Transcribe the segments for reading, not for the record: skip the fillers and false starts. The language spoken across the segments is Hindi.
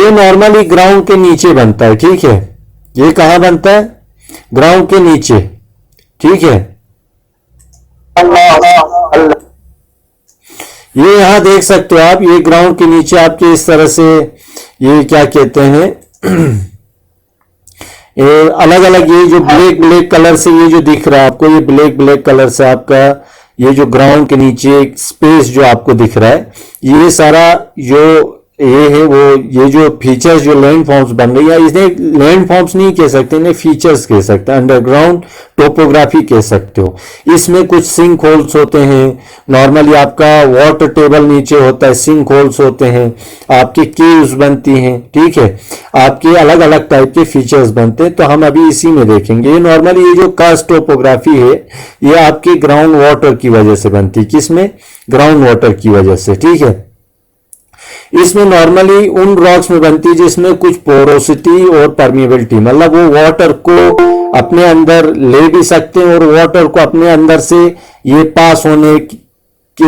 ये नॉर्मली ग्राउंड के नीचे बनता है, ठीक है। ये कहाँ बनता है? ग्राउंड के नीचे, ठीक है। ये यहां देख सकते हो आप, ये ग्राउंड के नीचे आपके इस तरह से, ये क्या कहते हैं, ये अलग अलग, ये जो ब्लैक ब्लैक कलर से ये जो दिख रहा है आपको, ये ब्लैक ब्लैक कलर से आपका ये जो ग्राउंड के नीचे स्पेस जो आपको दिख रहा है, ये सारा जो ये है वो, ये जो फीचर्स जो लैंड फॉर्म्स बन रही है, इन्हें लैंड फॉर्म्स नहीं कह सकते, इन्हें फीचर्स कह सकते हैं, अंडरग्राउंड टोपोग्राफी कह सकते हो। इसमें कुछ सिंक होल्स होते हैं, नॉर्मली आपका वाटर टेबल नीचे होता है, सिंक होल्स होते हैं, आपकी केव्स बनती हैं, ठीक है, आपके अलग अलग टाइप के फीचर्स बनते हैं। तो हम अभी इसी में देखेंगे। ये नॉर्मली ये जो कास्ट टोपोग्राफी है, ये आपके ग्राउंड वाटर की वजह से बनती है। किसमें? ग्राउंड वाटर की वजह से, ठीक है। इसमें नॉर्मली उन रॉक्स में बनती है जिसमें कुछ पोरोसिटी और परमिएबिलिटी, मतलब वो वाटर को अपने अंदर ले भी सकते हैं और वाटर को अपने अंदर से ये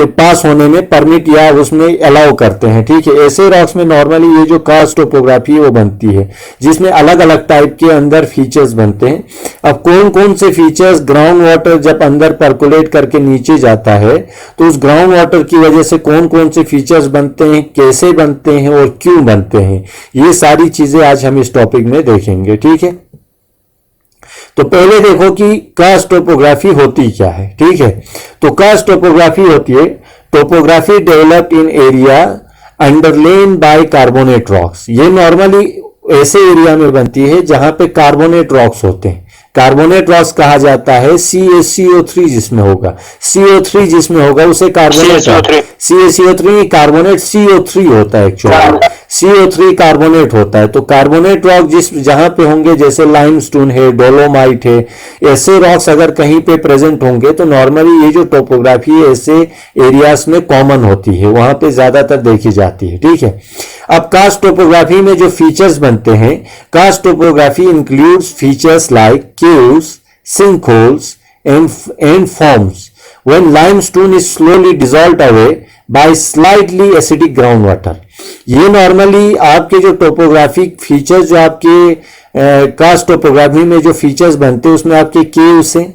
पास होने में परमिट या उसमें अलाउ करते हैं, ठीक है। ऐसे रॉक्स में नॉर्मली ये जो कास्ट टोपोग्राफी है वो बनती है, जिसमें अलग अलग टाइप के अंदर फीचर्स बनते हैं। अब कौन कौन से फीचर्स, ग्राउंड वाटर जब अंदर पर्कुलेट करके नीचे जाता है तो उस ग्राउंड वाटर की वजह से कौन कौन से फीचर्स बनते हैं, कैसे बनते हैं और क्यों बनते हैं, ये सारी चीजें आज हम इस टॉपिक में देखेंगे, ठीक है। तो पहले देखो कि कास्ट टोपोग्राफी होती क्या है, ठीक है। तो कास्ट टोपोग्राफी होती है topography developed in area underlain by carbonate rocks. ये नॉर्मली ऐसे एरिया में बनती है जहां पे कार्बोनेट रॉक्स होते हैं। कार्बोनेट रॉक्स कहा जाता है CaCO3 जिसमें होगा, CO3 जिसमें होगा उसे कार्बोनेट, CaCO3 कार्बोनेट CO3 होता है एक्चुअली, CO3 कार्बोनेट होता है। तो कार्बोनेट रॉक जहां पे होंगे, जैसे लाइमस्टोन है, डोलोमाइट है, ऐसे रॉक्स अगर कहीं पे प्रेजेंट होंगे तो नॉर्मली ये जो टोपोग्राफी है ऐसे एरियाज में कॉमन होती है, वहां पे ज्यादातर देखी जाती है, ठीक है। अब कास्ट टोपोग्राफी में जो फीचर्स बनते हैं, karst topography includes features like caves, sinkholes, and forms when limestone is slowly dissolved away by slightly acidic groundwater। ये नॉर्मली आपके जो टोपोग्राफिक फीचर्स, जो आपके कास्ट टोपोग्राफी में जो फीचर्स बनते हैं उसमें आपके केव्स हैं,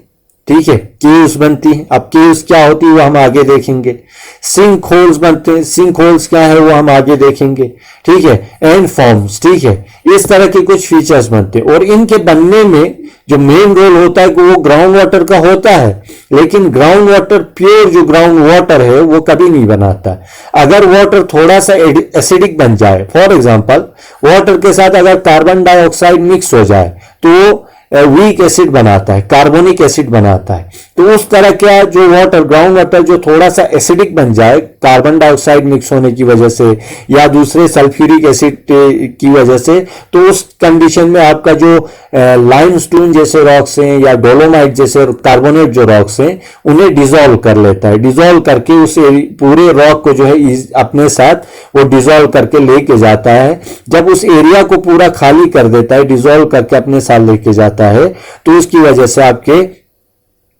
ठीक है, केव्स बनती हैं। अब केव्स क्या होती है वो हम आगे देखेंगे। सिंक होल्स बनते हैं, सिंक होल्स क्या है वो हम आगे देखेंगे, ठीक है। एंड फॉर्म्स, ठीक है, इस तरह के कुछ फीचर्स बनते हैं। और इनके बनने में जो मेन रोल होता है कि वो ग्राउंड वाटर का होता है, लेकिन ग्राउंड वाटर, प्योर जो ग्राउंड वाटर है वो कभी नहीं बनाता। अगर वाटर थोड़ा सा एसिडिक बन जाए, फॉर एग्जांपल वाटर के साथ अगर कार्बन डाइऑक्साइड मिक्स हो जाए तो वीक एसिड बनाता है, कार्बोनिक एसिड बनाता है। तो उस तरह का जो वाटर, ग्राउंड वाटर जो थोड़ा सा एसिडिक बन जाए कार्बन डाइऑक्साइड मिक्स होने की वजह से या दूसरे सल्फ्यूरिक एसिड की वजह से, तो उस कंडीशन में आपका जो लाइमस्टोन जैसे रॉक्स हैं या डोलोमाइट जैसे कार्बोनेट जो रॉक्स हैं उन्हें डिसॉल्व कर लेता है। डिसॉल्व करके उस पूरे रॉक को जो है अपने साथ वो डिसॉल्व करके लेके जाता है। जब उस एरिया को पूरा खाली कर देता है, डिसॉल्व करके अपने साथ लेके जाता है, तो उसकी वजह से आपके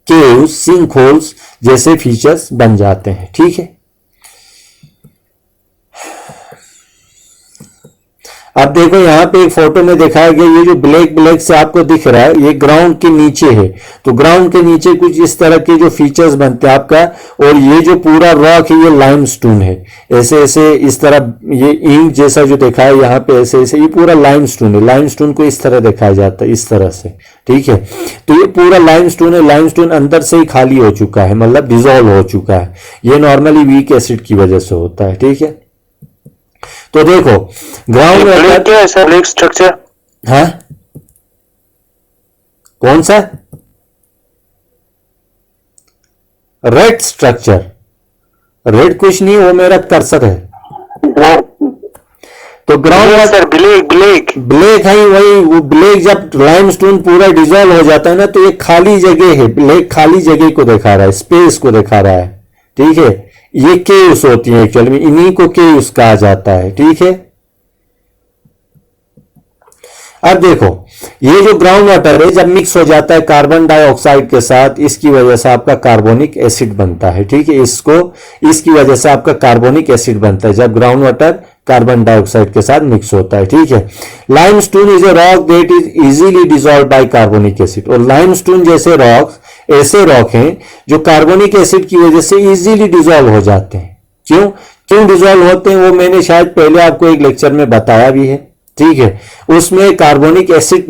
केव्स, सिंक होल्स जैसे फीचर्स बन जाते हैं, ठीक है। अब देखो यहां पे एक फोटो में दिखाया गया, ये जो ब्लैक ब्लैक से आपको दिख रहा है ये ग्राउंड के नीचे है। तो ग्राउंड के नीचे कुछ इस तरह के जो फीचर्स बनते हैं आपका, और ये जो पूरा रॉक है ये लाइमस्टोन है, ऐसे ऐसे इस तरह ये इंक जैसा जो देखा है यहाँ पे ऐसे ऐसे, ये पूरा लाइमस्टोन है। लाइमस्टोन को इस तरह दिखाया जाता है, इस तरह से, ठीक है। तो ये पूरा लाइमस्टोन है, लाइमस्टोन अंदर से ही खाली हो चुका है, मतलब डिसॉल्व हो चुका है। ये नॉर्मली वीक एसिड की वजह से होता है, ठीक है। तो देखो ग्राउंड वाटर क्या है सर, ब्लैक स्ट्रक्चर? हाँ, कौन सा? Red structure? रेड कुछ नहीं, वो मेरा कर्सर है। तो ग्राउंड वाटर ब्लैक ब्लैक है वही, वो ब्लैक जब लाइमस्टोन पूरा डिसॉल्व हो जाता है ना, तो ये खाली जगह है, ब्लैक खाली जगह को दिखा रहा है, स्पेस को दिखा रहा है, ठीक है। ये केव्स होती है एक्चुअली में, इन्हीं को केव्स कहा जाता है, ठीक है। अब देखो, ये जो ग्राउंड वाटर है जब मिक्स हो जाता है कार्बन डाइऑक्साइड के साथ, इसकी वजह से आपका कार्बोनिक एसिड बनता है। ठीक है, इसकी वजह से आपका कार्बोनिक एसिड बनता है जब ग्राउंड वाटर कार्बन डाइऑक्साइड के साथ मिक्स होता है। ठीक है, limestone is a rock that is easily dissolve by carbonic acid. और लाइमस्टोन जैसे रॉक्स ऐसे रॉक हैं जो कार्बोनिक एसिड की वजह से इजीली डिसॉल्व हो जाते हैं। क्यों डिसॉल्व होते हैं वो मैंने शायद पहले आपको एक लेक्चर में बताया भी है। ठीक है, उसमें कार्बोनिक एसिड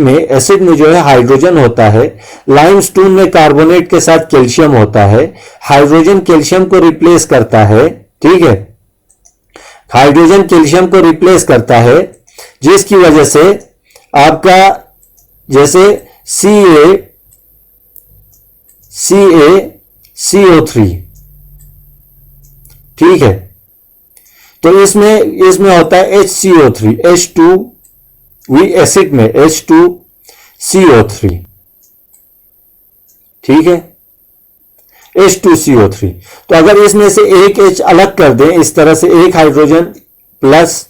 में जो है हाइड्रोजन होता है, लाइमस्टोन में कार्बोनेट के साथ कैल्शियम होता है, हाइड्रोजन कैल्शियम को रिप्लेस करता है। ठीक है, हाइड्रोजन कैल्शियम को रिप्लेस करता है, जिसकी वजह से आपका जैसे CaCO3, ठीक है, तो इसमें होता है HCO3, एसिड में H2CO3, ठीक है, H2CO3। तो अगर इसमें से एक H अलग कर दें इस तरह से, एक hydrogen plus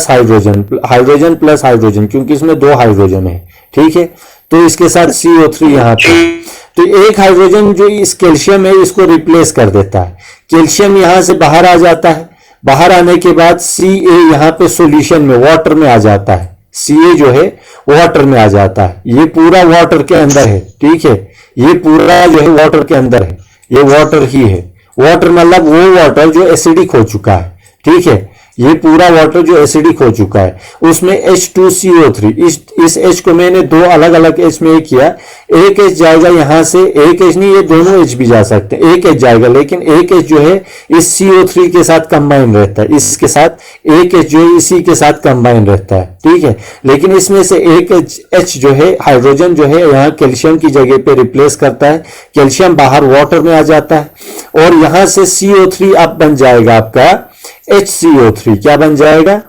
hydrogen plus hydrogen, क्योंकि इसमें दो हाइड्रोजन है। ठीक है, तो इसके साथ CO3 यहां पे, तो एक हाइड्रोजन जो इस कैल्शियम है इसको रिप्लेस कर देता है। कैल्शियम यहां से बाहर आ जाता है, बाहर आने के बाद Ca यहां पे सॉल्यूशन में वाटर में आ जाता है। Ca जो है वाटर में आ जाता है, ये पूरा वाटर के अंदर है। ठीक है, ये पूरा जो है वाटर के अंदर है, ये वाटर ही है। वाटर मतलब वो वाटर जो एसिडिक हो चुका है। ठीक है, ये पूरा वाटर जो एसिडिक हो चुका है, उसमें H2CO3, इस H को मैंने दो अलग अलग H में किया। एक H जाएगा यहां से, एक H नहीं, ये दोनों H भी जा सकते हैं, एक H जाएगा, लेकिन एक H जो है इस CO3 के साथ कंबाइन रहता है, इसके साथ एक H जो है इसी के साथ कंबाइन रहता है। ठीक है, लेकिन इसमें से एक H जो है हाइड्रोजन जो है यहाँ कैल्शियम की जगह पे रिप्लेस करता है, कैल्शियम बाहर वाटर में आ जाता है, और यहां से CO3 अब बन जाएगा आपका HCO3। क्या बन जाएगा?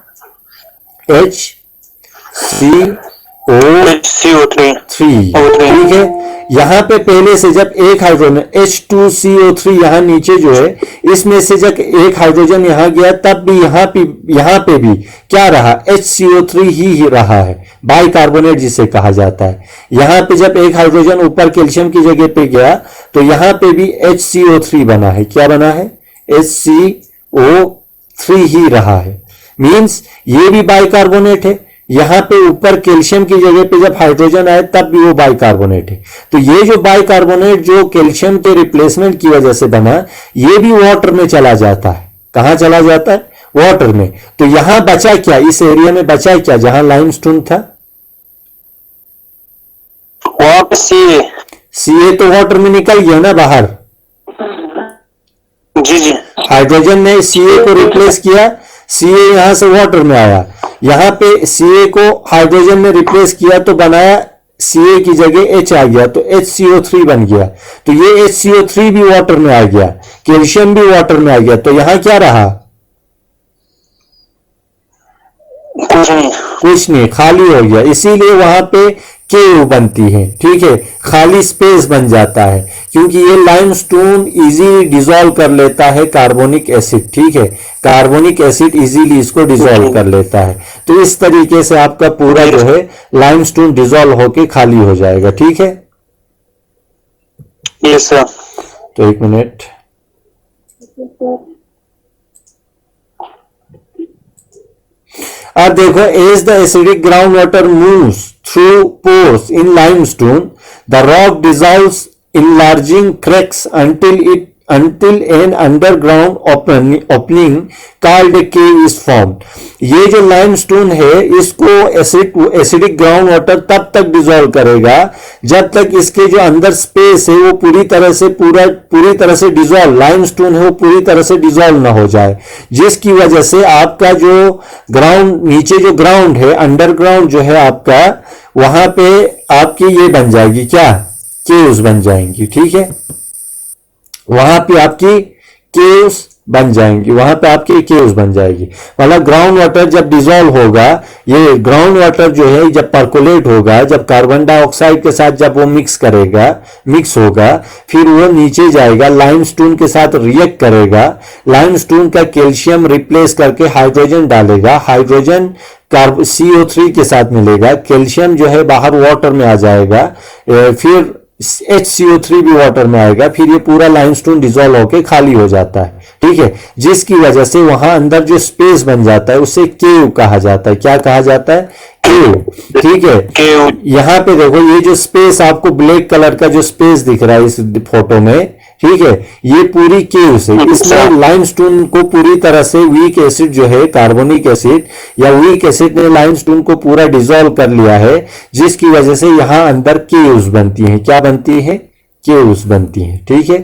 HCO3। ठीक है, यहां पे पहले से जब एक हाइड्रोजन H2CO3 यहां नीचे जो है, इसमें से जब एक हाइड्रोजन यहां गया तब भी यहां पे भी क्या रहा? HCO3 ही रहा है, बाइकार्बोनेट जिसे कहा जाता है। यहां पे जब एक हाइड्रोजन ऊपर कैल्शियम की जगह पे गया तो यहां पे भी HCO3 बना है। क्या बना है? HCO3 ही रहा है, मींस ये भी बाइकार्बोनेट है। यहां पे ऊपर कैल्शियम की जगह पे जब हाइड्रोजन आए तब भी वो बाइकार्बोनेट है। तो ये जो बाइकार्बोनेट जो कैल्शियम के रिप्लेसमेंट की वजह से बना, ये भी वाटर में चला जाता है। कहां चला जाता है? वाटर में। तो यहां बचा क्या? इस एरिया में बचा क्या जहां लाइमस्टोन था? वहां पे Ca तो वाटर में निकल गया ना बाहर। जी हाइड्रोजन ने Ca को रिप्लेस किया, Ca यहां से वाटर में आया, यहां पे Ca को हाइड्रोजन ने रिप्लेस किया तो बनाया Ca की जगह H आ गया, तो HCO3 बन गया। तो ये HCO3 भी वाटर में आ गया, कैल्शियम भी वाटर में आ गया, तो यहां क्या रहा? कुछ नहीं, खाली हो गया। इसीलिए वहां पे केव बनती है। ठीक है, खाली स्पेस बन जाता है, क्योंकि ये लाइमस्टोन इजीली डिसॉल्व कर लेता है कार्बोनिक एसिड। ठीक है, कार्बोनिक एसिड इजीली इसको डिसॉल्व कर लेता है। तो इस तरीके से आपका पूरा जो है लाइमस्टोन डिसॉल्व होके खाली हो जाएगा। ठीक है, यस सर। तो एक मिनट, अब देखो, as the acidic ground water moves through pores in limestone, the rock dissolves enlarging cracks until an underground opening called a cave is formed। ये जो लाइमस्टोन है इसको एसिडिक ग्राउंड वाटर तब तक डिसॉल्व करेगा जब तक इसके जो अंदर स्पेस है वो पूरी तरह से डिसॉल्व, लाइमस्टोन है वो पूरी तरह से डिसॉल्व ना हो जाए, जिसकी वजह से आपका जो ग्राउंड, नीचे जो ग्राउंड है, अंडरग्राउंड जो है आपका, वहां पे आपकी ये बन जाएगी क्या? केव्स बन जाएंगी। ठीक है, वहां पे आपकी केव्स बन जाएंगी, वहां पे आपकी केव्स बन जाएगी। मतलब ग्राउंड वाटर जब डिजोल्व होगा, ये ग्राउंड वाटर जो है जब परकोलेट होगा, जब कार्बन डाइऑक्साइड के साथ जब वो मिक्स होगा, फिर वो नीचे जाएगा, लाइमस्टोन के साथ रिएक्ट करेगा, लाइमस्टोन का कैल्शियम रिप्लेस करके हाइड्रोजन डालेगा, हाइड्रोजन CO3 के साथ मिलेगा, कैल्शियम जो है बाहर वाटर में आ जाएगा, फिर HCO3 भी वाटर में आएगा, फिर ये पूरा लाइमस्टोन डिजोल्व होके खाली हो जाता है। ठीक है, जिसकी वजह से वहां अंदर जो स्पेस बन जाता है उसे केव कहा जाता है। क्या कहा जाता है? केव। ठीक है, यहां पे देखो ये जो स्पेस आपको ब्लैक कलर का जो स्पेस दिख रहा है इस फोटो में, ठीक है, ये पूरी केव से, इसमें लाइमस्टोन को पूरी तरह से वीक एसिड जो है, कार्बोनिक एसिड या वीक एसिड ने लाइमस्टोन को पूरा डिसॉल्व कर लिया है, जिसकी वजह से यहां अंदर केव्स बनती हैं। क्या बनती है? केव्स बनती हैं। ठीक है,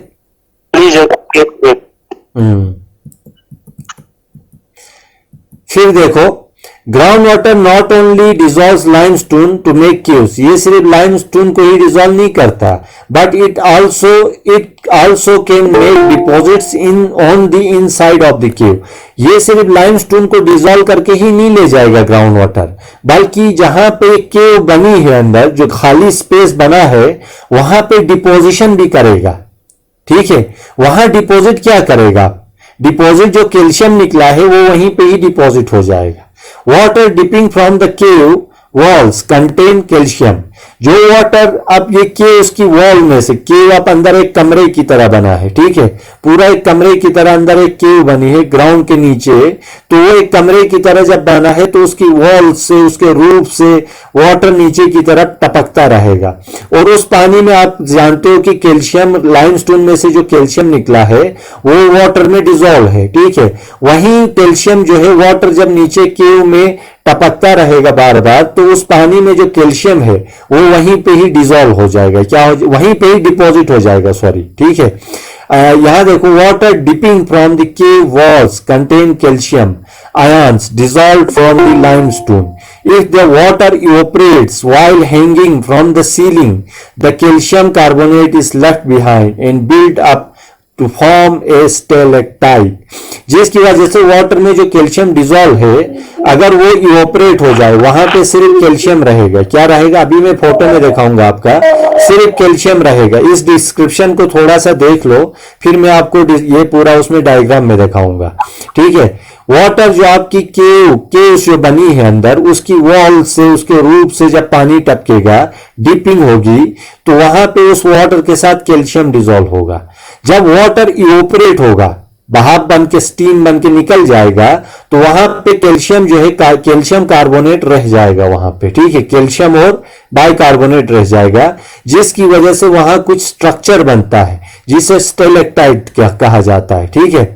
फिर देखो, ground water not only dissolves limestone to make caves, ये सिर्फ लाइमस्टोन को ही डिजोल्व नहीं करता, but it also can make deposits in on the inside of the cave. ये सिर्फ लाइमस्टोन को डिजोल्व करके ही नहीं ले जाएगा ग्राउंड वाटर, बल्कि जहां पे केव बनी है, अंदर जो खाली स्पेस बना है, वहां पे डिपोजिशन भी करेगा। ठीक है, वहां डिपॉजिट क्या करेगा? डिपॉजिट जो कैल्शियम निकला है वो वहीं पे ही डिपॉजिट हो जाएगा। Water dipping from the cave walls contain calcium. जो वाटर अब ये केव उसकी वॉल में से, केव आप अंदर एक कमरे की तरह बना है, ठीक है, पूरा एक कमरे की तरह अंदर एक केव बनी है ग्राउंड के नीचे, तो वो एक कमरे की तरह जब बना है तो उसकी वॉल से, उसके रूफ से वाटर नीचे की तरफ टपकता रहेगा। और उस पानी में आप जानते हो कि कैल्शियम, लाइमस्टोन में से जो कैल्शियम निकला है वो वाटर में डिसॉल्व है। ठीक है, वही कैल्शियम जो है वाटर जब नीचे केव में टपकता रहेगा बार बार, तो उस पानी में जो कैल्शियम है वो वहीं पे ही डिसॉल्व हो जाएगा, वहीं पे ही डिपॉजिट हो जाएगा, सॉरी। ठीक है, यहां देखो, water dipping from the cave walls contain calcium ions dissolved from the limestone. If the water evaporates while hanging from the ceiling, the calcium carbonate is left behind and build up to form a stalactite. जिसकी वजह से वाटर में जो कैल्शियम डिसॉल्व है, अगर वो इवोपरेट हो जाए, वहां पे सिर्फ कैल्शियम रहेगा। क्या रहेगा? अभी मैं फोटो में दिखाऊंगा, आपका सिर्फ कैल्शियम रहेगा। इस डिस्क्रिप्शन को थोड़ा सा देख लो, फिर मैं आपको ये पूरा उसमें डायग्राम में दिखाऊंगा। ठीक है, वाटर जो आपकी केव जो बनी है अंदर, उसकी वॉल से, उसके रूप से जब पानी टपकेगा, डिपिंग होगी, तो वहां पे उस वाटर के साथ कैल्शियम डिसॉल्व होगा। जब वाटर इवोपरेट होगा, भाप बन के, स्टीम बन के निकल जाएगा, तो वहां पे कैल्शियम जो है, कैल्शियम कार्बोनेट रह जाएगा वहां पे। ठीक है, कैल्शियम और बाइकार्बोनेट रह जाएगा, जिसकी वजह से वहां कुछ स्ट्रक्चर बनता है जिसे स्टेलेक्टाइट कहा जाता है। ठीक है,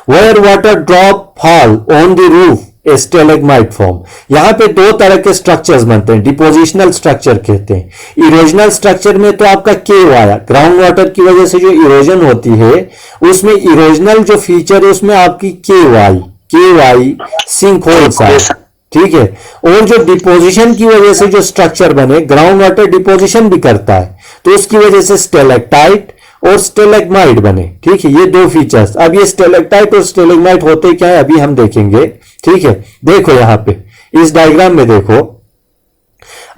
where water drop fall on the roof, a stalagmite form। यहां पे दो तरह के स्ट्रक्चर्स बनते हैं, डिपोजिशनल स्ट्रक्चर कहते हैं। इरोजनल स्ट्रक्चर में तो आपका केव आया, ग्राउंड वाटर की वजह से जो इरोजन होती है, उसमें इरोजनल जो फीचर है उसमें आपकी केव आई, सिंक होल्स आए। ठीक है, और जो डिपोजिशन की वजह से जो स्ट्रक्चर बने, ग्राउंड वाटर डिपोजिशन भी करता है, तो उसकी वजह से स्टेलेक्टाइट और स्टेलेग्माइट बने। ठीक है, ये दो फीचर्स। अब ये स्टेलेक्टाइट और स्टेलेग्माइट होते क्या है अभी हम देखेंगे। ठीक है, देखो यहां पे इस डायग्राम में देखो,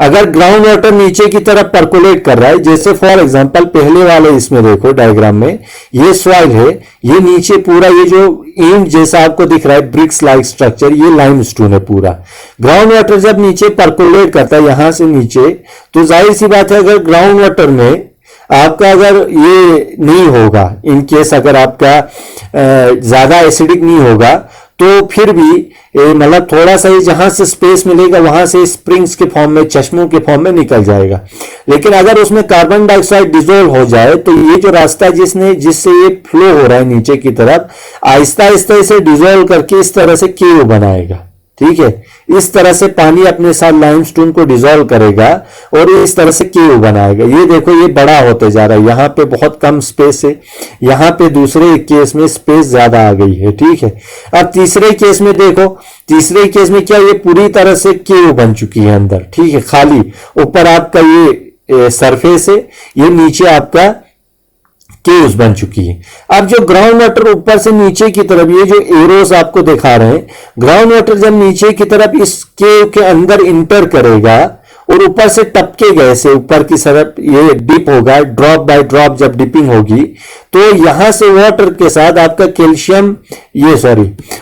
अगर ग्राउंड वाटर नीचे की तरफ परकोलेट कर रहा है, जैसे फॉर एग्जांपल पहले वाले इसमें देखो डायग्राम में, ये सॉइल है, ये नीचे पूरा ये जो ईंट जैसा आपको दिख रहा है, ब्रिक्स लाइक स्ट्रक्चर, ये लाइमस्टोन है पूरा। ग्राउंड वाटर जब नीचे परकोलेट करता है यहां से नीचे, तो जाहिर सी बात है, अगर ग्राउंड वाटर में आपका अगर ये नहीं होगा, इन केस अगर आपका ज्यादा एसिडिक नहीं होगा, तो फिर भी मतलब थोड़ा सा ही जहां से स्पेस मिलेगा वहां से स्प्रिंग्स के फॉर्म में, चश्मों के फॉर्म में निकल जाएगा। लेकिन अगर उसमें कार्बन डाइऑक्साइड डिसॉल्व हो जाए, तो ये जो रास्ता जिससे ये फ्लो हो रहा है नीचे की तरफ, आहिस्ता आहिस्ता इसे डिसॉल्व करके इस तरह से केव बनाएगा। ठीक है, इस तरह से पानी अपने साथ लाइमस्टोन को डिसॉल्व करेगा और इस तरह से केव बनाएगा। ये देखो, ये बड़ा होते जा रहा है, यहाँ पे बहुत कम स्पेस है, यहाँ पे दूसरे केस में स्पेस ज्यादा आ गई है। ठीक है, अब तीसरे केस में देखो, तीसरे केस में क्या, ये पूरी तरह से केव बन चुकी है अंदर। ठीक है, खाली ऊपर आपका ये सरफेस है, ये नीचे आपका केव्स बन चुकी है। अब जो ग्राउंड वाटर ऊपर से नीचे की तरफ, ये जो एरोस आपको दिखा रहे हैं, ग्राउंड वाटर जब नीचे की तरफ इस केव के अंदर इंटर करेगा और ऊपर से टपकेगा, ऐसे ऊपर की तरफ ये डिप होगा, ड्रॉप बाय ड्रॉप जब डिपिंग होगी, तो यहां से वाटर के साथ आपका कैल्शियम,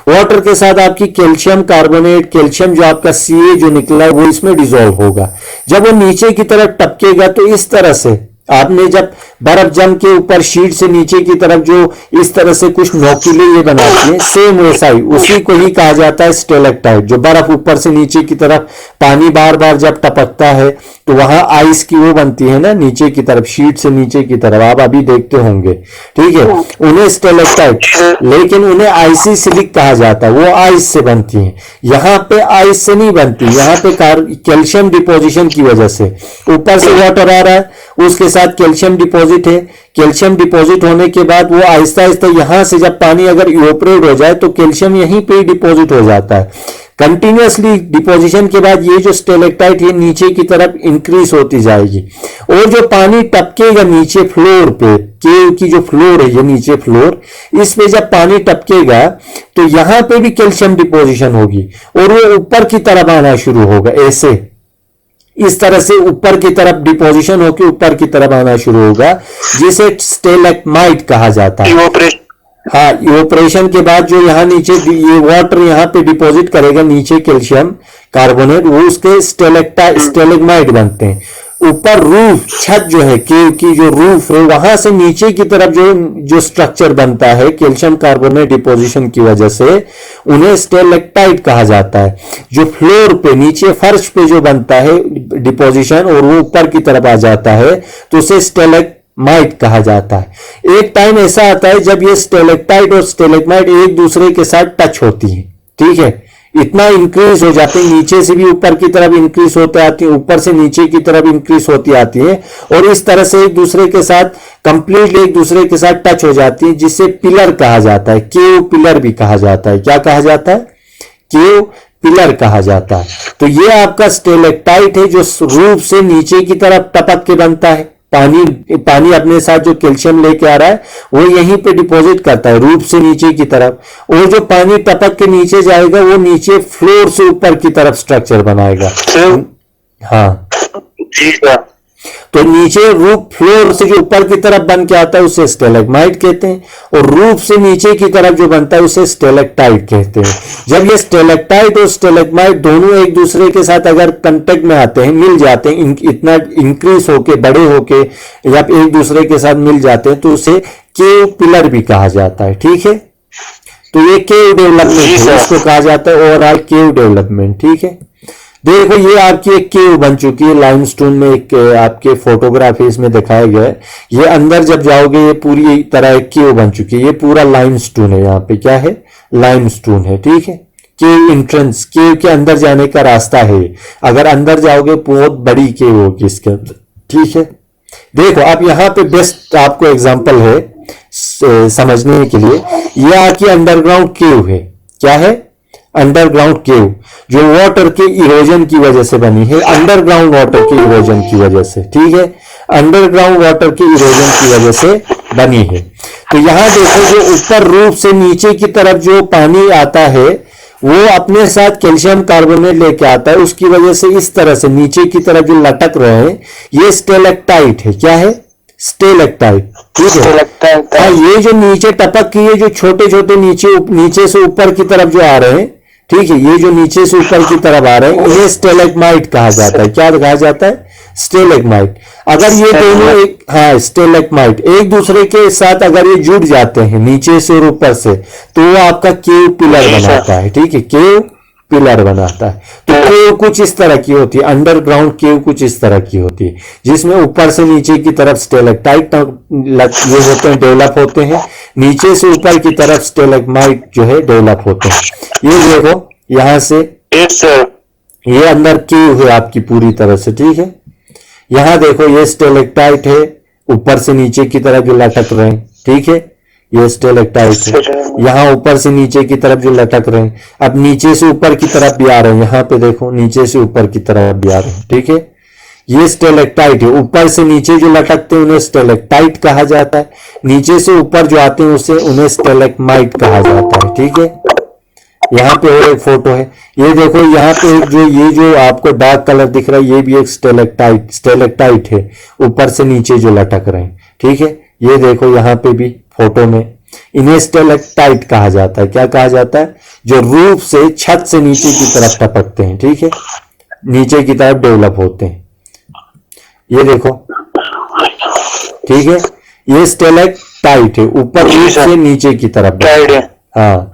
वाटर के साथ आपकी कैल्शियम कार्बोनेट, कैल्शियम जो आपका Ca जो निकला है वो इसमें डिसॉल्व होगा। जब वो नीचे की तरफ टपकेगा तो इस तरह से आपने जब बर्फ जम के ऊपर शीट से नीचे की तरफ जो इस तरह से कुछ नोकीले ये बनाती है, सेम वैसा ही, उसी को ही कहा जाता है स्टेलेक्टाइट। जो बर्फ ऊपर से नीचे की तरफ पानी बार बार जब टपकता है तो वहां आइस की वो बनती है ना, नीचे की तरफ, शीट से नीचे की तरफ, आप अभी देखते होंगे, ठीक है, उन्हें स्टेलेक्टाइट, लेकिन उन्हें आइसी सिलिक कहा जाता है, वो आइस से बनती है। यहाँ पे आइस से नहीं बनती, यहाँ पे कैल्शियम डिपोजिशन की वजह से ऊपर से वाटर आ रहा है, उसके साथ कैल्शियम डिपॉजिट है, कैल्शियम डिपॉजिट होने के बाद वो आहिस्ता आहिस्ता यहां से जब पानी अगर इवोपरेट हो जाए तो कैल्शियम यहीं पे ही डिपॉजिट हो जाता है। कंटिन्यूअसली डिपोजिशन के बाद ये जो स्टेलेक्टाइट ये नीचे की तरफ इंक्रीज होती जाएगी, और जो पानी टपकेगा नीचे फ्लोर पे, केव की जो फ्लोर है ये नीचे फ्लोर, इस पे जब पानी टपकेगा तो यहां पे भी कैल्शियम डिपोजिशन होगी और वो ऊपर की तरफ आना शुरू होगा, ऐसे इस तरह से ऊपर की तरफ डिपोजिशन होकर ऊपर की तरफ आना शुरू होगा, जिसे स्टेलेक्माइट कहा जाता है। हाँ, इवोपरेशन के बाद जो यहाँ नीचे ये वाटर यहाँ पे डिपॉजिट करेगा नीचे कैल्शियम कार्बोनेट, वो उसके स्टेलेग्माइट बनते हैं। ऊपर रूफ, छत जो है केव की जो रूफ है, वहां से नीचे की तरफ जो स्ट्रक्चर बनता है कैल्शियम कार्बोनेट डिपोजिशन की वजह से, उन्हें स्टेलेक्टाइट कहा जाता है। जो फ्लोर पे नीचे फर्श पे जो बनता है डिपोजिशन और वो ऊपर की तरफ आ जाता है तो उसे स्टेलेग्माइट कहा जाता है। एक टाइम ऐसा आता है जब ये स्टेलेक्टाइट और स्टेलेग्माइट एक दूसरे के साथ टच होती है, ठीक है, इतना इंक्रीज हो जाते हैं, नीचे से भी ऊपर की तरफ इंक्रीज होते आती है, ऊपर से नीचे की तरफ इंक्रीज होती आती है, और इस तरह से एक दूसरे के साथ कंप्लीटली एक दूसरे के साथ टच हो जाती है, जिसे पिलर कहा जाता है, केव पिलर भी कहा जाता है। क्या कहा जाता है? केव पिलर कहा जाता है। तो ये आपका स्टेलेक्टाइट है जो रूफ से नीचे की तरफ टपक के बनता है। पानी अपने साथ जो कैल्शियम लेके आ रहा है वो यहीं पे डिपॉजिट करता है रूफ से नीचे की तरफ, और जो पानी टपक के नीचे जाएगा वो नीचे फ्लोर से ऊपर की तरफ स्ट्रक्चर बनाएगा। हाँ, तो नीचे रूफ फ्लोर से जो ऊपर की तरफ बन के आता है उसे स्टेलेग्माइट कहते हैं, और रूफ से नीचे की तरफ जो बनता है उसे स्टेलेक्टाइट कहते हैं। जब ये स्टेलेक्टाइट और स्टेलेग्माइट दोनों एक दूसरे के साथ अगर कांटेक्ट में आते हैं, मिल जाते हैं, इतना इंक्रीज होके बड़े होके या एक दूसरे के साथ मिल जाते हैं, तो उसे केव पिलर भी कहा जाता है। ठीक है, तो ये केव डेवलपमेंट है, इसको कहा जाता है ओवरऑल केव डेवलपमेंट। ठीक है, देखो ये आपकी एक केव बन चुकी है लाइमस्टोन में, एक आपके फोटोग्राफ इसमें दिखाया गया है। ये अंदर जब जाओगे ये पूरी तरह एक केव बन चुकी है, ये पूरा लाइमस्टोन है, यहाँ पे क्या है? लाइमस्टोन है। ठीक है, केव एंट्रेंस, केव के अंदर जाने का रास्ता है। अगर अंदर जाओगे बहुत बड़ी केव होगी इसके अंदर। ठीक है, देखो आप यहाँ पे बेस्ट आपको एग्जाम्पल है समझने के लिए, ये आपकी अंडरग्राउंड केव है। क्या है? अंडरग्राउंड केव, जो वाटर के इरोजन की वजह से बनी है, अंडरग्राउंड वाटर के इरोजन की वजह से। ठीक है, अंडरग्राउंड वाटर के इरोजन की वजह से बनी है। तो यहां देखो जो ऊपर रूफ से नीचे की तरफ जो पानी आता है वो अपने साथ कैल्शियम कार्बोनेट लेके आता है, उसकी वजह से इस तरह से नीचे की तरफ जो लटक रहे हैं ये स्टेलेक्टाइट है। क्या है? स्टेलेक्टाइट। ठीक है, हाँ, ये जो नीचे टपक की, ये जो छोटे छोटे नीचे से ऊपर की तरफ जो आ रहे हैं, ठीक है, ये जो नीचे से ऊपर की तरफ आ रहे हैं, ये स्टेलेग्माइट कहा जाता है। क्या कहा जाता है? स्टेलेग्माइट। अगर ये दोनों एक, हाँ, स्टेलेग्माइट एक दूसरे के साथ अगर ये जुड़ जाते हैं नीचे से और ऊपर से, तो वो आपका केव पिलर बनाता है। ठीक है, केव पिलर बनाता है। तो केव कुछ इस तरह की होती है, अंडरग्राउंड केव कुछ इस तरह की होती है, जिसमें ऊपर से नीचे की तरफ स्टेलेक्टाइट ये होते हैं, डेवलप होते हैं, नीचे से ऊपर की तरफ स्टेलेग्माइट जो है डेवलप होते हैं। ये देखो यहां से ये अंदर केव है आपकी पूरी तरह से। ठीक है, यहां देखो ये स्टेलेक्टाइट है, ऊपर से नीचे की तरफ जो लटक रहे हैं। ठीक है, ये स्टेलेक्टाइट है, यहाँ ऊपर से नीचे की तरफ जो लटक रहे हैं, अब नीचे से ऊपर की तरफ भी आ रहे हैं। यहाँ पे देखो नीचे से ऊपर की तरफ भी आ रहे हैं। ठीक है, ये स्टेलेक्टाइट है। ऊपर से नीचे जो लटकते हैं उन्हें स्टेलेक्टाइट कहा जाता है, नीचे से ऊपर जो आते हैं उसे उन्हें स्टेलेक्माइट कहा जाता है। ठीक है, यहाँ पे और एक फोटो है, ये देखो यहाँ पे ये जो आपको डार्क कलर दिख रहा है ये भी एक स्टेलेक्टाइट है, ऊपर से नीचे जो लटक रहे हैं। ठीक है, ये देखो यहाँ पे भी फोटो में, इन्हें स्टेलेक्टाइट कहा जाता है। क्या कहा जाता है? जो रूफ से, छत से नीचे की तरफ टपकते हैं। ठीक है, नीचे की तरफ डेवलप होते हैं। ये देखो, ठीक है, ये स्टेलेक्टाइट है, ऊपर रूफ से नीचे की तरफ। हाँ,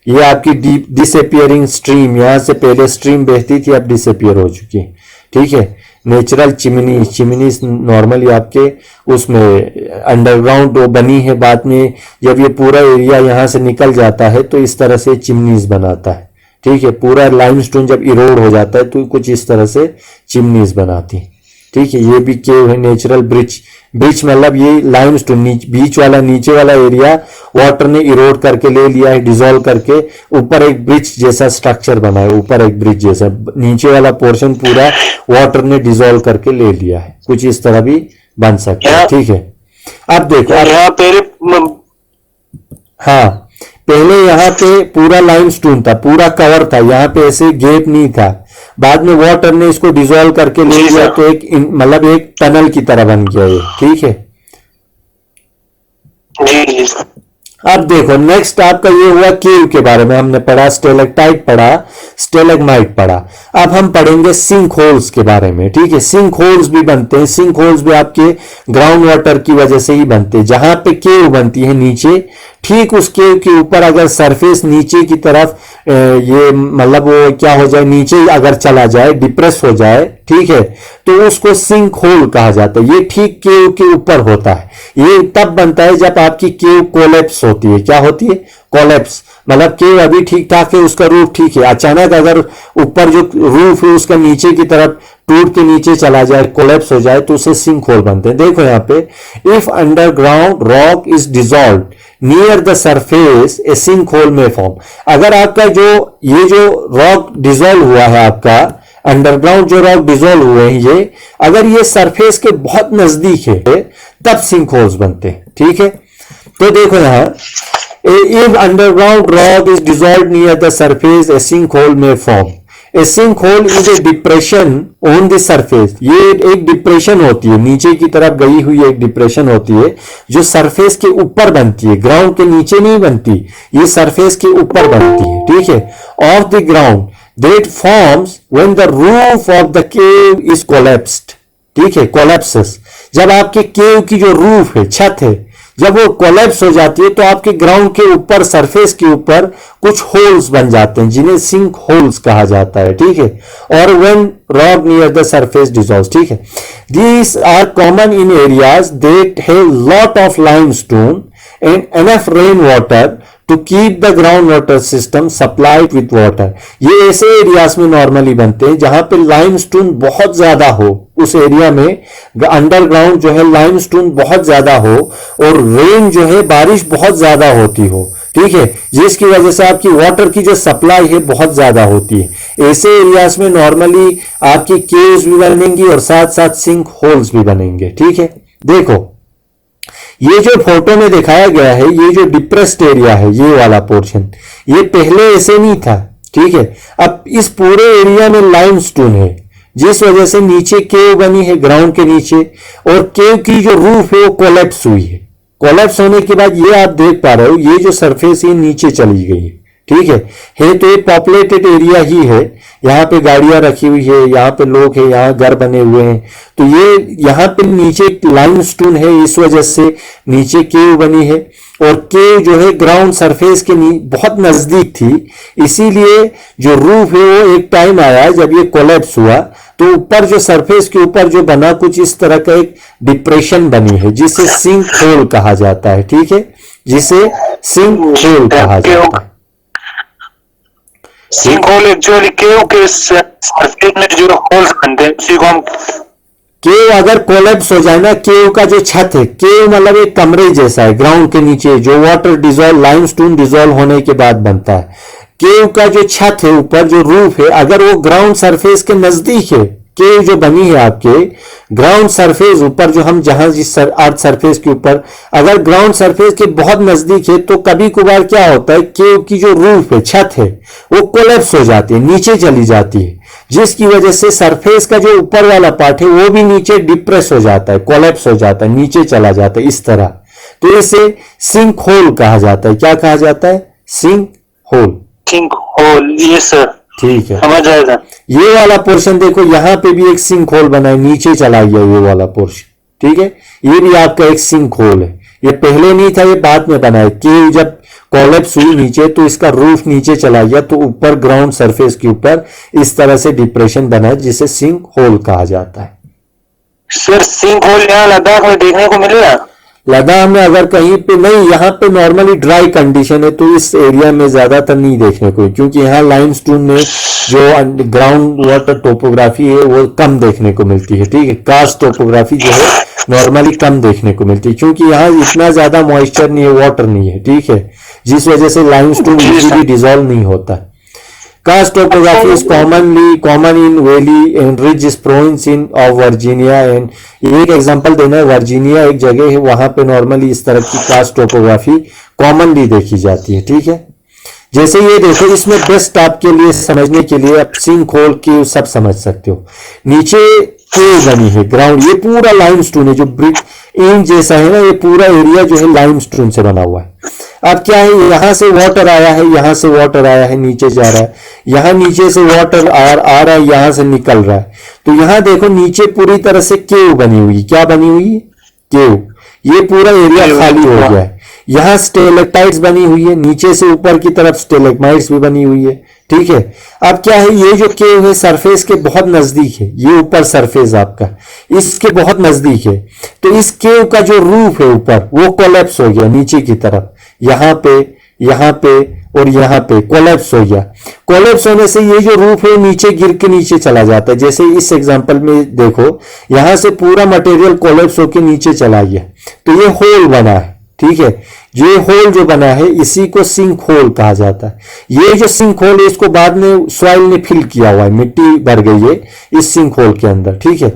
ये आपकी डीप डिसअपियरिंग स्ट्रीम, यहां से पहले स्ट्रीम बहती थी, अब डिसअपियर हो चुकी है। ठीक है, नेचुरल चिमनीज नॉर्मली आपके उसमें अंडरग्राउंड वो बनी है, बाद में जब ये पूरा एरिया यहाँ से निकल जाता है तो इस तरह से चिमनीज बनाता है। ठीक है, पूरा लाइमस्टोन जब इरोड हो जाता है तो कुछ इस तरह से चिमनीज बनाती है। ठीक है, ये भी केव है, नेचुरल ब्रिज मतलब ये लाइमस्टोन बीच वाला, नीचे वाला एरिया वाटर ने इरोड करके ले लिया है, डिसॉल्व करके ऊपर एक ब्रिज जैसा स्ट्रक्चर बना है, ऊपर एक ब्रिज जैसा, नीचे वाला पोर्शन पूरा वाटर ने डिसॉल्व करके ले लिया है। कुछ इस तरह भी बन सकता है। ठीक है, अब देखो, हाँ, पहले यहाँ पे पूरा लाइमस्टोन था, पूरा कवर था, यहाँ पे ऐसे गैप नहीं था, बाद में वाटर ने इसको डिसॉल्व करके ले लिया तो एक मतलब एक टनल की तरह बन गया ये। ठीक है, अब देखो नेक्स्ट आपका ये हुआ केव के बारे में हमने पढ़ा, स्टेलेक्टाइट पढ़ा, स्टेलेग्माइट पढ़ा। अब हम पढ़ेंगे सिंक होल्स के बारे में। ठीक है, सिंक होल्स भी बनते हैं, सिंक होल्स भी आपके ग्राउंड वाटर की वजह से ही बनते हैं। जहां पे केव बनती है नीचे, ठीक उस केव के ऊपर अगर सरफेस नीचे की तरफ ये मतलब वो क्या हो जाए, नीचे अगर चला जाए, डिप्रेस हो जाए, ठीक है, तो उसको सिंक होल कहा जाता है। ये ठीक केव के ऊपर होता है। ये तब बनता है जब आपकी केव कोलैप्स होती है। क्या होती है? कोलैप्स, मतलब केव अभी ठीक ठाक है, उसका रूफ ठीक है, अचानक अगर ऊपर जो रूफ है उसका नीचे की तरफ टूट के नीचे चला जाए, कोलैप्स हो जाए, तो उसे सिंक होल बनते हैं। देखो यहाँ पे, if underground rock is dissolve near the surface a sinkhole में फॉर्म। अगर आपका ये जो रॉक डिसॉल्व हुआ है, आपका अंडरग्राउंड जो रॉक डिसॉल्व हुए हैं, ये अगर ये सरफेस के बहुत नजदीक है तब सिंक होल्स बनते हैं। ठीक है, तो देखो यहां, if underground rock is dissolve near the surface a sinkhole में form. A sinkhole is a depression on the surface. ये एक डिप्रेशन होती है, नीचे की तरफ गई हुई एक डिप्रेशन होती है जो सरफेस के ऊपर बनती है, ग्राउंड के नीचे नहीं बनती, ये सरफेस के ऊपर बनती है। ठीक है, of the ground that forms when the roof of the cave is collapsed। ठीक है, collapses, जब आपके केव की जो रूफ है, छत है, जब वो कोलैप्स हो जाती है तो आपके ग्राउंड के ऊपर, सरफेस के ऊपर कुछ होल्स बन जाते हैं जिन्हें सिंक होल्स कहा जाता है। ठीक है, और when rock near the surface dissolves. ठीक है, these are common in areas that have lot of limestone and enough rain water to keep the ground water system supplied with water. ये ऐसे एरियाज में नॉर्मली बनते हैं जहां पे लाइमस्टोन बहुत ज्यादा हो, उस एरिया में अंडरग्राउंड जो है लाइमस्टोन बहुत ज्यादा हो और रेन जो है, बारिश बहुत ज्यादा होती हो। ठीक है, जिसकी वजह से आपकी वाटर की जो सप्लाई है बहुत ज्यादा होती है। ऐसे एरियाज में नॉर्मली आपकी केव्स भी बनेंगी और साथ साथ सिंक होल्स भी बनेंगे। ठीक है, देखो ये जो फोटो में दिखाया गया है, ये जो डिप्रेस्ड एरिया है, ये वाला पोर्शन, ये पहले ऐसे नहीं था। ठीक है, अब इस पूरे एरिया में लाइमस्टोन है, जिस वजह से नीचे केव बनी है, ग्राउंड के नीचे, और केव की जो रूफ है वो कोलैप्स हुई है। कोलैप्स होने के बाद ये आप देख पा रहे हो, ये जो सरफेस है नीचे चली गई है। ठीक है, तो ये पॉपुलेटेड एरिया ही है, यहाँ पे गाड़ियां रखी हुई है, यहाँ पे लोग हैं, यहाँ घर बने हुए हैं, तो ये यहाँ पे नीचे लाइमस्टोन है, इस वजह से नीचे केव बनी है, और केव जो है ग्राउंड सरफेस के बहुत नजदीक थी, इसीलिए जो रूफ है वो एक टाइम आया जब ये कोलैप्स हुआ तो ऊपर जो सरफेस के ऊपर जो बना कुछ इस तरह का एक डिप्रेशन बनी है जिसे सिंक होल कहा जाता है। ठीक है, जिसे सिंक होल कहा जाता है। सिंक होल एक्चुअली केव के सरफेस में जो होल्स बनते हैं उसी को हम, केव अगर कोलैप्स हो जाए ना, केव का जो छत है, केव मतलब एक कमरे जैसा है ग्राउंड के नीचे, जो वाटर डिसॉल्व, लाइमस्टोन डिसॉल्व होने के बाद बनता है। केव का जो छत है ऊपर, जो रूफ है, अगर वो ग्राउंड सरफेस के नजदीक है, केव जो बनी है आपके ग्राउंड सरफेस ऊपर, जो हम जहां जिस अर्थ सरफेस के ऊपर, अगर ग्राउंड सरफेस के बहुत नजदीक है तो कभी कभार क्या होता है, केव की जो रूफ है, छत है, वो कोलैप्स हो जाती है, नीचे चली जाती है, जिसकी वजह से सरफेस का जो ऊपर वाला पार्ट है वो भी नीचे डिप्रेस हो जाता है, कोलैप्स हो जाता है, नीचे चला जाता है इस तरह। तो इसे सिंक होल कहा जाता है। क्या कहा जाता है? Sinkhole. सिंक होल, ये सर ठीक है, समझ आएगा। ये वाला पोर्शन देखो, यहां पे भी एक सिंक होल बना है, नीचे चला गया ये वाला पोर्शन, ठीक है, ये भी आपका एक सिंक होल है। ये पहले नहीं था, ये बाद में बना है कि जब कोलैप्स हुई नीचे तो इसका रूफ नीचे चला गया, तो ऊपर ग्राउंड सरफेस के ऊपर इस तरह से डिप्रेशन बना है, जिसे सिंक होल कहा जाता है। सर सिंक होल यहाँ लद्दाख में देखने को मिलेगा? लद्दाख में अगर कहीं पे नहीं, यहाँ पे नॉर्मली ड्राई कंडीशन है, तो इस एरिया में ज्यादातर नहीं देखने को, क्योंकि यहाँ लाइमस्टोन में जो ग्राउंड वाटर टोपोग्राफी है वो कम देखने को मिलती है, ठीक है। कास्ट टोपोग्राफी जो है नॉर्मली कम देखने को मिलती है, क्योंकि यहाँ इतना ज्यादा मॉइस्चर नहीं है, वाटर नहीं है, ठीक है, जिस वजह से लाइमस्टोन इजीली डिसॉल्व नहीं होता। Karst topography is common in valley and ridge province of Virginia and एक एग्जांपल देना है, वर्जीनिया एक जगह है, वहां पे नॉर्मली इस तरह की कास्ट टोपोग्राफी कॉमनली देखी जाती है, ठीक है। जैसे ये देखो, इसमें बेस्ट आपके लिए समझने के लिए आप सिंक होल की सब समझ सकते हो। नीचे केव बनी है ग्राउंड, ये पूरा लाइमस्टोन है, जो ब्रिक इन जैसा है ना, ये पूरा एरिया जो है लाइमस्टोन से बना हुआ है। अब क्या है, यहां से वाटर आया है, यहां से वाटर आया है, नीचे जा रहा है, यहां नीचे से वाटर आ रहा है, यहां से निकल रहा है, तो यहां देखो नीचे पूरी तरह से केव बनी हुई। क्या बनी हुई है? केव। ये पूरा एरिया खाली हो गया है। यहां स्टेलेक्टाइट्स बनी हुई है, नीचे से ऊपर की तरफ स्टेलेग्माइट्स भी बनी हुई है, ठीक है। अब क्या है, ये जो केव है सरफेस के बहुत नजदीक है, ये ऊपर सरफेस आपका इसके बहुत नजदीक है, तो इस केव का जो रूफ है ऊपर वो कोलैप्स हो गया नीचे की तरफ, यहां पे और यहां पे कोलैप्स हो गया। कोलैप्स होने से ये जो रूफ है नीचे गिर के नीचे चला जाता है। जैसे इस एग्जांपल में देखो, यहां से पूरा मटेरियल कोलैप्स होके नीचे चला गया, तो ये होल बना है, ठीक है। ये होल जो बना है इसी को सिंक होल कहा जाता है। ये जो सिंक होल है इसको बाद में सॉइल ने फिल किया हुआ है, मिट्टी भर गई है इस सिंक होल के अंदर, ठीक है।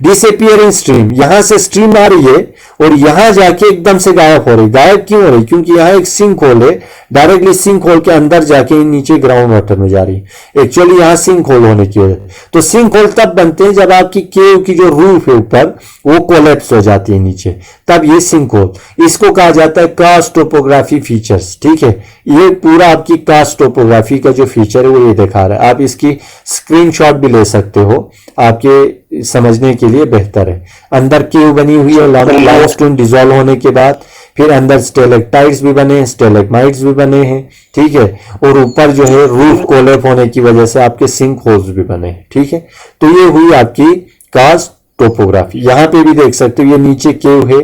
डिसअपीयरिंग स्ट्रीम, यहां से स्ट्रीम आ रही है और यहां जाके एकदम से गायब हो रही। गायब क्यों हो रही? क्योंकि यहां एक सिंक होल है, डायरेक्टली सिंक होल के अंदर जाके नीचे ग्राउंड वाटर में जा रही है। एक्चुअली यहां सिंक होल होने की वजह, तो सिंक होल तब बनते हैं जब आपकी केव की जो रूफ है ऊपर वो कोलैप्स हो जाती है नीचे, तब ये सिंक होल। इसको कहा जाता है कास्ट टोपोग्राफी फीचर्स, ठीक है। ये पूरा आपकी कास्ट टोपोग्राफी का जो फीचर है वो ये दिखा रहा है। आप इसकी स्क्रीनशॉट भी ले सकते हो, आपके समझने के लिए बेहतर है। अंदर केव बनी हुई है, लाइमस्टोन डिसॉल्व होने के बाद, फिर अंदर स्टेलेक्टाइट्स भी बने हैं, स्टेलेग्माइट्स भी बने हैं, ठीक है, और ऊपर जो है रूफ कोलैप्स होने की वजह से आपके सिंक होल्स भी बने हैं, ठीक है। तो ये हुई आपकी कास्ट टोपोग्राफी। यहां पे भी देख सकते हो, ये नीचे केव है,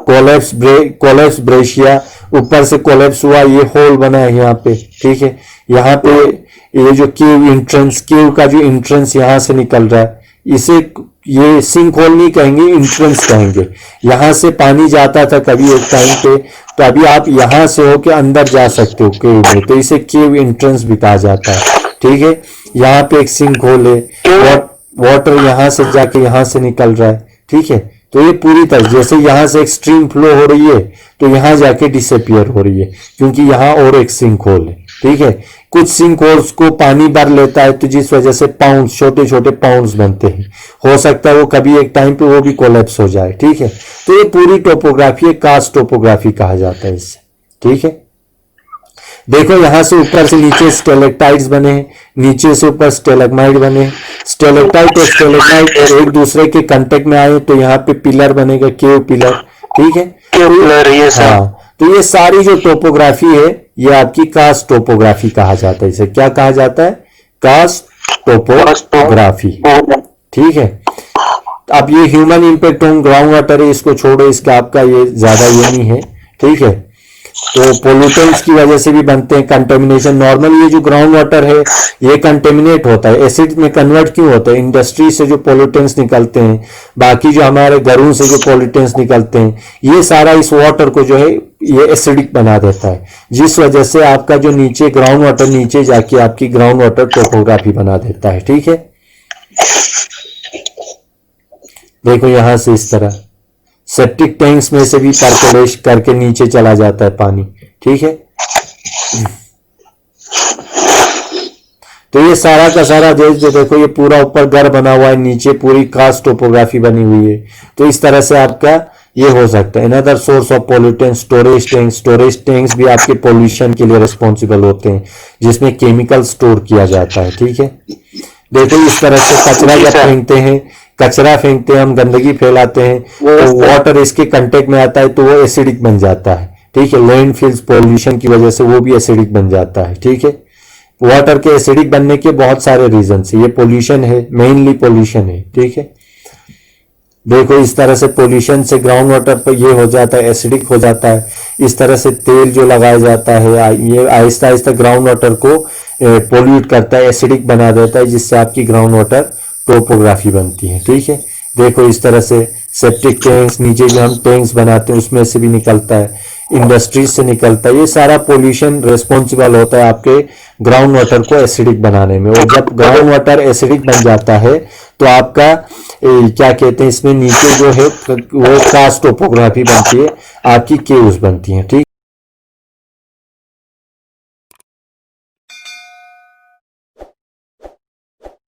कोलैप्स ब्रेशिया, ऊपर से कोलैप्स हुआ, ये होल बना है यहाँ पे, ठीक है। यहाँ पे ये जो केव का जो इंट्रेंस यहाँ से निकल रहा है, इसे ये सिंक होल नहीं कहेंगे, इंट्रेंस कहेंगे। यहां से पानी जाता था कभी एक टाइम पे, तो अभी आप यहां से होके अंदर जा सकते हो केव में, तो इसे केव इंट्रेंस भी कहा जाता है, ठीक है। यहाँ पे एक सिंक होल है, वाटर यहां से जाके यहां से निकल रहा है, ठीक है। तो ये पूरी तरह, जैसे यहां से एक स्ट्रीम फ्लो हो रही है तो यहां जाके डिसअपियर हो रही है, क्योंकि यहां और एक सिंक होल है, ठीक है। कुछ सिंक होल्स को पानी भर लेता है, तो जिस वजह से पाउंड्स, छोटे छोटे पाउंड्स बनते हैं, हो सकता है वो कभी एक टाइम पे वो भी कोलैप्स हो जाए, ठीक है। तो ये पूरी टोपोग्राफी कास्ट टोपोग्राफी कहा जाता है इससे, ठीक है। देखो यहां से ऊपर से नीचे स्टेलेक्टाइट्स बने हैं, नीचे से ऊपर स्टेलेग्माइट बने हैं। स्टेलेक्टाइट और स्टेलेग्माइट एक दूसरे के कांटेक्ट में आए तो यहाँ पे पिलर बनेगा, केव पिलर, ठीक है। हाँ, तो ये सारी जो टोपोग्राफी है ये आपकी कास्ट टोपोग्राफी कहा जाता है। इसे क्या कहा जाता है? कास्ट टोपोग्राफी, ठीक है। अब ये human impact on ground water है, इसको छोड़ो, इसका आपका ये ज्यादा ये नहीं है, ठीक है। तो पोल्यूटेंट्स की वजह से भी बनते हैं, कंटेमिनेशन। नॉर्मली ये जो ग्राउंड वाटर है ये कंटेमिनेट होता है, एसिड में कन्वर्ट क्यों होता है? इंडस्ट्री से जो पोल्यूटेंट्स निकलते हैं, बाकी जो हमारे घरों से जो पोल्यूटेंट्स निकलते हैं, ये सारा इस वाटर को जो है ये एसिडिक बना देता है, जिस वजह से आपका जो नीचे ग्राउंड वाटर नीचे जाके आपकी ग्राउंड वाटर टोपोग्राफी बना देता है, ठीक है। देखो यहां से इस तरह सेप्टिक टैंक्स में से भी परकोलेशन करके नीचे चला जाता है पानी, ठीक है। तो ये सारा का सारा जो देखो ये पूरा ऊपर घर बना हुआ है, नीचे पूरी कास्ट टोपोग्राफी बनी हुई है। तो इस तरह से आपका ये हो सकता है। Another source of pollutant storage tanks भी आपके पोल्यूशन के लिए रिस्पॉन्सिबल होते हैं, जिसमें केमिकल स्टोर किया जाता है, ठीक है। देखो इस तरह से कचरा जब फेंकते हैं हम, गंदगी फैलाते हैं, तो वाटर इसके कांटेक्ट में आता है तो वो एसिडिक बन जाता है, ठीक है। लैंडफिल्स पोल्यूशन की वजह से वो भी एसिडिक बन जाता है, ठीक है। वाटर के एसिडिक बनने के बहुत सारे रीजन है, ये पोल्यूशन है, मेनली पोल्यूशन है, ठीक है। देखो इस तरह से पोल्यूशन से ग्राउंड वाटर पर ये हो जाता है, एसिडिक हो जाता है। इस तरह से तेल जो लगाया जाता है ये आहिस्ता आहिस्ता ग्राउंड वाटर को पोल्यूट करता है, एसिडिक बना देता है, जिससे आपकी ग्राउंड वाटर टोपोग्राफी बनती है, ठीक है। देखो इस तरह से सेप्टिक टैंक्स, नीचे जो हम टैंक्स बनाते हैं उसमें से भी निकलता है, इंडस्ट्रीज से निकलता है। ये सारा पोल्यूशन रिस्पॉन्सिबल होता है आपके ग्राउंड वाटर को एसिडिक बनाने में। और जब ग्राउंड वाटर एसिडिक बन जाता है तो आपका क्या कहते हैं इसमें नीचे जो है वो कास्ट टोपोग्राफी बनती है, आपकी केव्स बनती है, ठीक।